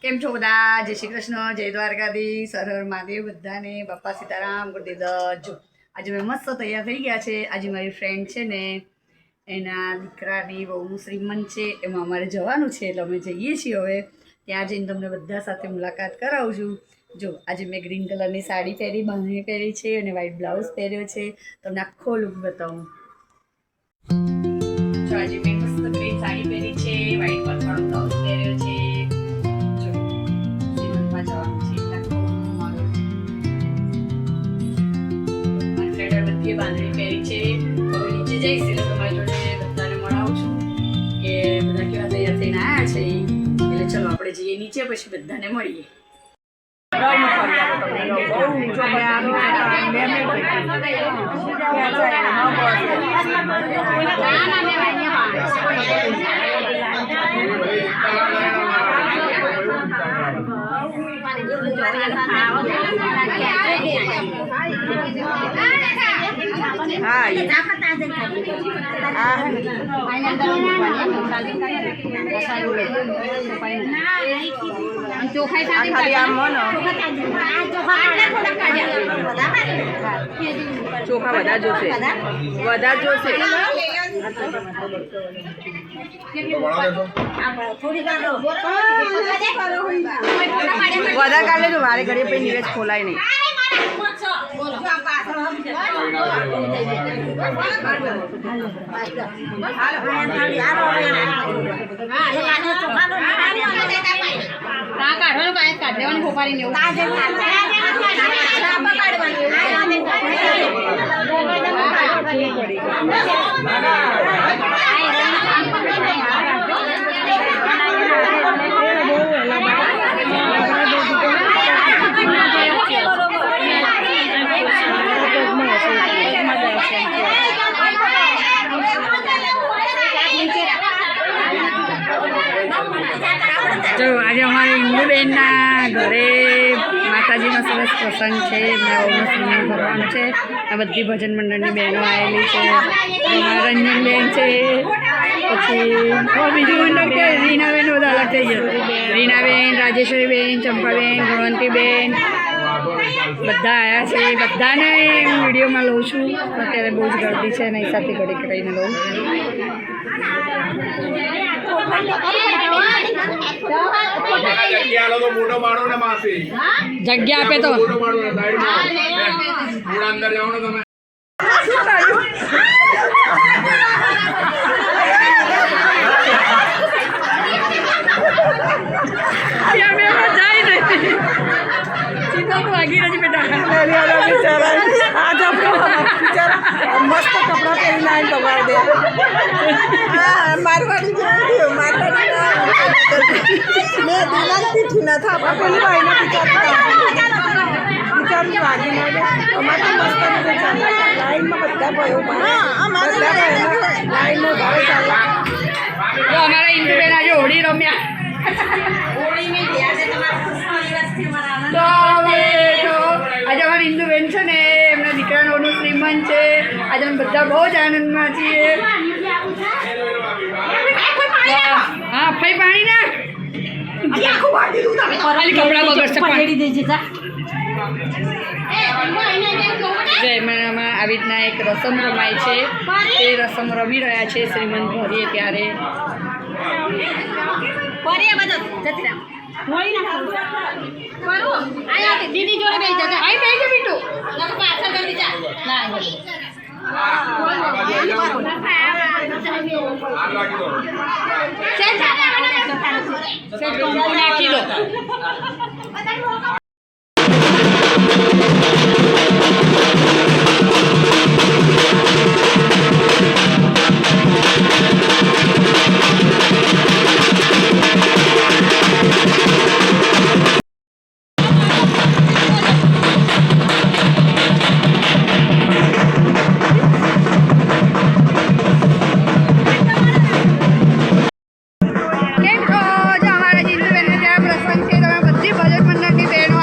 કેમ છો બધા? જય શ્રી કૃષ્ણ, જય દ્વારકાધીશ, હર હર મહાદેવ બધાને, બાપા સીતારામ, ગુરુદેવ દત્ત. જો આજે મેં મસ્ત તૈયાર થઈ ગયા છે. આજે મારી ફ્રેન્ડ છે ને એના દીકરાની બહુનું શ્રીમંત છે, એમાં અમારે જવાનું છે એટલે અમે જઈએ છીએ. હવે ત્યાં જઈને તમને બધા સાથે મુલાકાત કરાવું છું. જો આજે મેં ગ્રીન કલરની સાડી પહેરી, બાંધણી પહેરી છે અને વ્હાઈટ બ્લાઉઝ પહેર્યો છે. તમને આખો લુક બતાવું. જો આજે મેં મસ્ત ગ્રીન સાડી પહેરી છે, વ્હાઈટ વર્કવાળો બ્લાઉઝ પહેર્યો છે. બાંધણી પહેરી છે. હવે નીચે જઈશ એટલે તમારી જોડે બધાને મળાવું છું કે બધા કેવા તૈયાર થઈને આવ્યા છે. એટલે ચલો આપણે જઈએ નીચે, પછી બધાને મળીએ. ચોખા બધા જોશે, બધા જોશે. બધા કાઢે તો મારે ઘરે પછી નિવેશ ખોલાય નહીં. જો આજે અમારે ઇન્દુબેનના ઘરે માતાજીનો સરસ પ્રસંગ છે. એમના બહુનું શ્રીમંત ભરવાનું છે. આ બધી ભજન મંડળની બહેનો આવેલી છે. રંજનબેન છે, પછી બીજું મંડળ કે રીનાબેન બધા અલગ થઈ જશે. રીનાબેન, રાજેશ્વરીબેન, ચંપાબેન, ગુણવંતીબેન બધા આવ્યા છે. બધાને વિડીયોમાં લઉં છું. અત્યારે બહુ જ ગર્દી છે, નહીં સાથે ઘડી કરીને લઉં. જગ્યા આપે તો વાગી નથી બેટા. મસ્ત કપડા પહેરીને આવીને બગાડ દે. મારવાડી મેં દિલાલથી ઠીના થા પેલી ભાઈને બિચારી વાગી ના દે. અમારે મસ્ત રીતે ચાલે. લાઈનમાં બધા ભાઈઓ લાઈનમાં ભાવે ચાલે. અમારા ઇન્દુબેન આજે હોળી રમ્યા. તો આજે અમારી ઇન્દુબેન છે ને, એમના દીકરાનું શ્રીમંત છે. આજે અમે બધા બહુ જ આનંદમાં છીએ. હા ફઈ પાણી ના કપડા બગડશે. જયમાનામાં આવી રીતના એક રસમ રમાય છે. એ રસમ રમી રહ્યા છે શ્રીમંત ભરીએ ત્યારે. દીદી જોડે બેસી જશે. આઈ બેસી બીટું પાછળ જલ્દી જા. નાખી દો. કેમ છો? જો અમારા જીતુબેનને ત્યાં પ્રસંગ છે. તમે બધી ભજન મંડળની બહેનો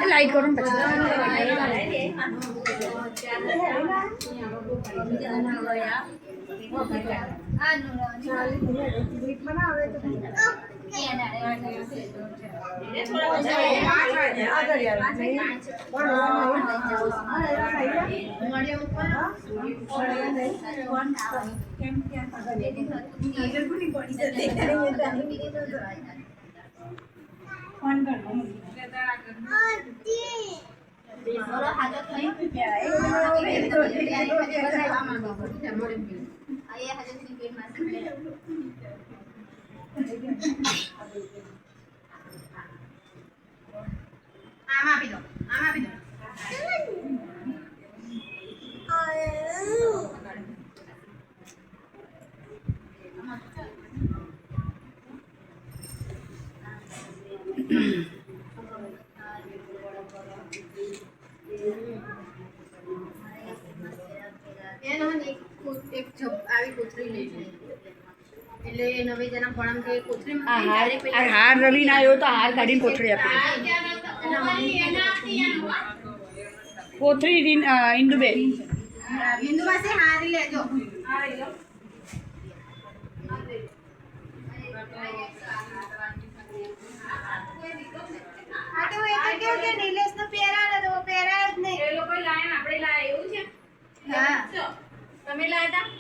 લાઈટ કરો ને પછી આ હાર રવીને આવ્યો તો હાર કાઢીને કોથળી આપી કોથળી ઇન્દુબેન તમે લાયા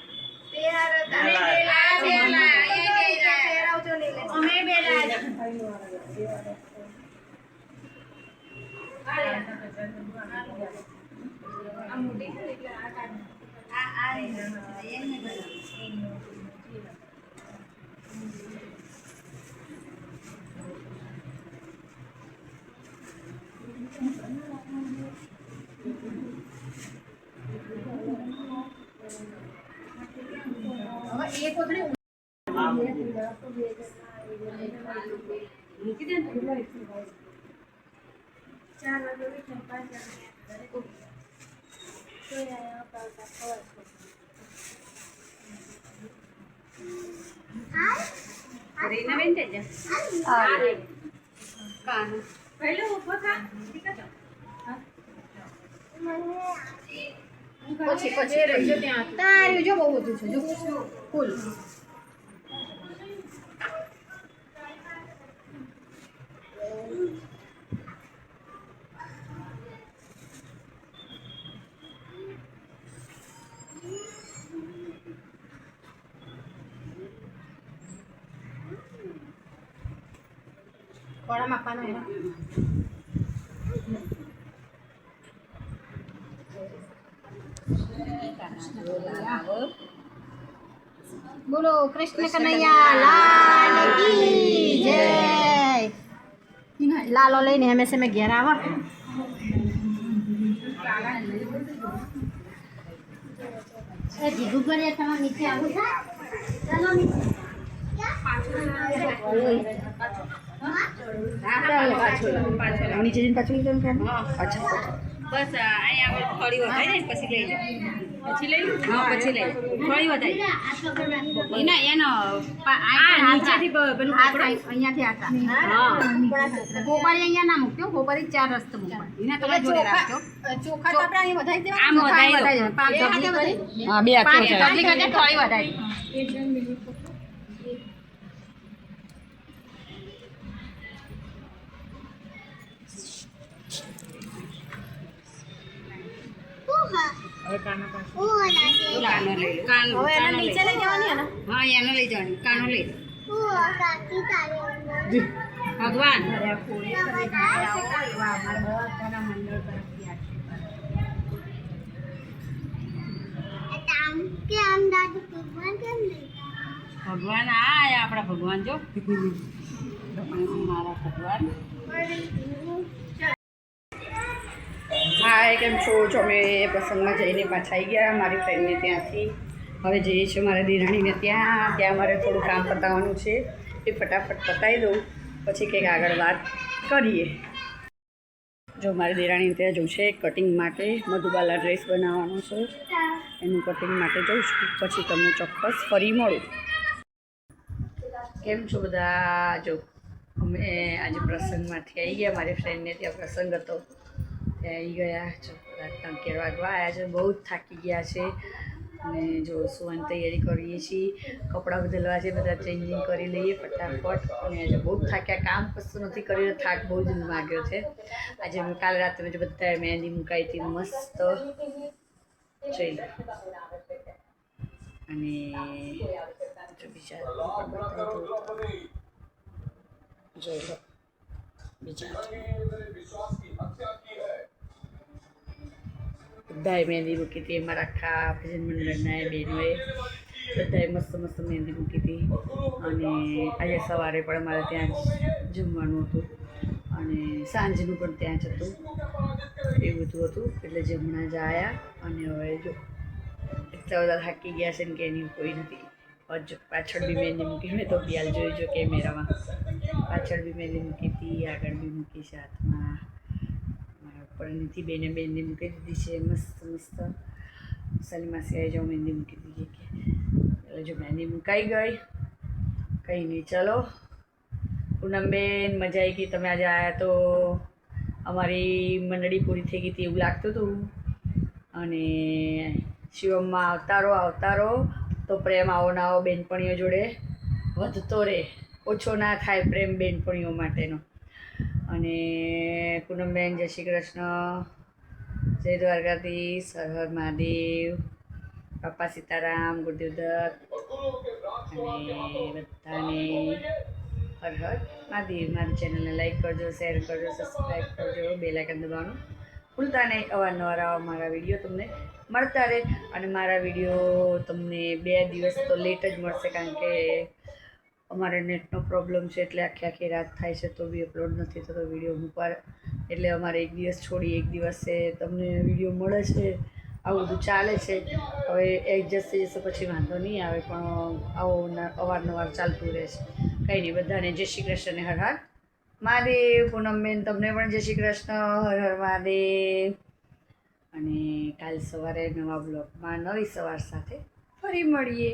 પછી રહી ત્યાં તારી જો બહુ બધું છે જો ફૂલ કોળા માપવાનો એનો બોલો કૃષ્ણ કનૈયા લાલ કી જય લાલો લઈને હંમેશા મેં ઘેર આવો જીગુ કરે તમારે નીચે આવું છે ચાલો નીચે જઈને પાછું લઈ જવાનું અચ્છા બસ અહીંયા થોડી વધારી દઈશ પછી લઈ લો પછી લઈ લો હા પછી લઈ થોડી વધારી એના એનો નીચેથી પેલું અહીંયાથી આટા હા પોપારી અહીંયા ના મૂકજો પોપારી 4 રસ્તે મૂકવા એના તમે જોડે રાખજો ચોખા તો આપણે અહીં વધારી દેવા આમ વધારી દો પાંચ હા બે આખી થોડી વધારી કાનો લઈ લો હવે એને નીચે લઈ જવાની ને હા એને લઈ જવાની કાનો લઈ ભગવાન ભગવાન આ આપણા ભગવાન જો મારા ભગવાન હા કેમ છો અમે પ્રસંગમાં જઈને પાછા આવી ગયા મારી ફ્રેન્ડને ત્યાંથી હવે જઈએ છીએ મારા દિરાણીને ત્યાં મારે થોડું કામ પતાવવાનું છે એ ફટાફટ પતાવી દઉં પછી કંઈક આગળ વાત કરીએ જો મારી દેરાણી ત્યાં જવું છે કટિંગ માટે, મધુબાલા ડ્રેસ બનાવવાનો છે, એનું કટિંગ માટે જઉં છું. પછી તમને ચોક્કસ ફરી મળું. કેમ છો બધા? જો અમે આજે પ્રસંગમાંથી આવી ગયા, મારી ફ્રેન્ડને ત્યાં પ્રસંગ હતો, ત્યાં આવી ગયા. જો રાતના 11 વાગવા આવ્યા છે, બહુ જ થાકી ગયા છે. અને જો સુવાની તૈયારી કરીએ છીએ, કપડાં બદલવા છે, બધા ચેન્જિંગ કરી લઈએ ફટાફટ. અને આજે બહુ જ થાક્યા, કામ કશું નથી કર્યું, થાક બહુ જ લાગ્યો છે. આજે મેં કાલે રાત્રે જો બધાએ મહેંદી મુકાઈ હતી મસ્ત જોઈ લો. અને જો બીજા જોઈ લો બીજા બધાએ મહેંદી મૂકી હતી. અમારા આખા ભજન મંડળના બહેનોએ બધાએ મસ્ત મસ્ત મહેંદી મૂકી હતી. અને આજે સવારે પણ અમારે ત્યાં જમવાનું હતું અને સાંજનું પણ ત્યાં જ હતું, એવું બધું હતું. એટલે જે હમણાં જ આવ્યા. અને હવે જો એટલા બધા થાકી ગયા છે ને કે એની કોઈ નથી. જો પાછળ બી મહેંદી મૂકી, મેં તો બી હાલ જોઈ કેમેરામાં, પાછળ બી મહેંદી મૂકી હતી, આગળ બી મૂકી છે હાથમાં. પરણીથી બેને મહેંદી મૂકી દીધી છે મસ્ત મસ્ત. સાલી માસી આવી જાઓ મહેંદી મૂકી દીધી કે, એટલે જો મહેંદી મુકાઈ ગઈ. કંઈ નહીં, ચલો પૂનમબેન મજા આવી ગઈ. તમે આજે આવ્યા તો અમારી મંડળી પૂરી થઈ ગઈ હતી એવું લાગતું હતું. અને શિવમમાં આવતા રહો તો પ્રેમ આવો ના આવો બેનપણીઓ જોડે વધતો રહે, ઓછો ના થાય પ્રેમ બેનપણીઓ માટેનો. અને પૂનમબેન જય શ્રી કૃષ્ણ, જય દ્વારકાધીશ, હર હર મહાદેવ, બાપા સીતારામ, ગુરુદેવ દત્ત. અને બધાને હર હર મહાદેવ. મારી ચેનલને લાઈક કરજો, શેર કરજો, સબસ્ક્રાઈબ કરજો, બેલ આઇકન દબાવવાનું ભૂલતા નહીં. અવારનવાર આવા મારા વિડીયો તમને મળતા રહે. અને મારા વિડીયો તમને 2 દિવસ તો લેટ જ મળશે, કારણ કે અમારે નેટનો પ્રોબ્લેમ છે. એટલે આખી રાત થાય છે તો બી અપલોડ નથી થતો વિડીયો મૂકવા. એટલે અમારે એક દિવસ છોડી એક દિવસે તમને વિડીયો મળે છે. આવું બધું ચાલે છે. હવે એડજસ્ટ થઈ જશે પછી વાંધો નહીં આવે, પણ આવું અવારનવાર ચાલતું રહેશે. કંઈ નહીં, બધાને જય શ્રી કૃષ્ણ, હર હર મહાદેવ. પૂનમબેન તમને પણ જય શ્રી કૃષ્ણ, હર હર મહાદેવ. અને કાલ સવારે નવા બ્લોગમાં નવી સવાર સાથે ફરી મળીએ.